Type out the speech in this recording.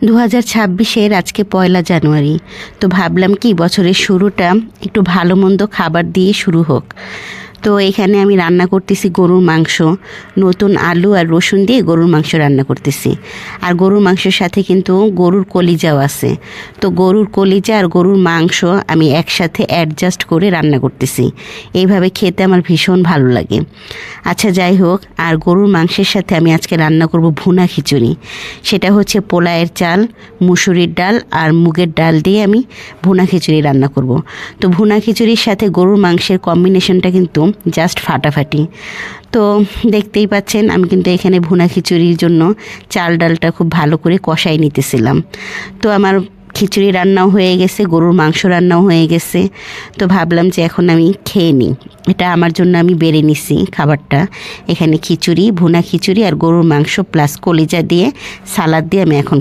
2026-এর আজকে 1 জানুয়ারি। তো ভাবলাম কি বছরের শুরুটা একটু ভালো মন্দ খাবার দিয়ে শুরু হোক। তো এখানে আমি রান্না করতেছি গরুর মাংস, নতুন আলু আর রসুন দিয়ে গরুর মাংস রান্না করতেছি। আর গরুর মাংসের সাথে কিন্তু গরুর কলিজাও আছে। তো গরুর কলিজা আর গরুর মাংস আমি একসাথে অ্যাডজাস্ট করে রান্না করতেছি। এইভাবে খেতে আমার ভীষণ ভালো লাগে। আচ্ছা যাই হোক, আর গরুর মাংসের সাথে আমি আজকে রান্না করব ভুনা খিচুড়ি। সেটা হচ্ছে পোলায়ের চাল, মুসুরির ডাল আর মুগের ডাল দিয়ে আমি ভুনা খিচুড়ি রান্না করব। তো ভুনা খিচুড়ির সাথে গরুর মাংসের কম্বিনেশনটা কিন্তু জাস্ট ফাটাফাটি। তো দেখতেই পাচ্ছেন আমি কিন্তু এখানে ভুনা খিচুড়ির জন্য চাল ডালটা খুব ভালো করে কষাই নিতেছিলাম। তো আমার খিচুড়ি রান্নাও হয়ে গেছে, গরুর মাংস রান্নাও হয়ে গেছে। তো ভাবলাম যে এখন আমি খেয়ে নিই। এটা আমার জন্য আমি বেড়ে নিছি খাবারটা। এখানে খিচুড়ি, ভুনা খিচুড়ি আর গরুর মাংস প্লাস কলিজা দিয়ে সালাদ দিয়ে আমি এখন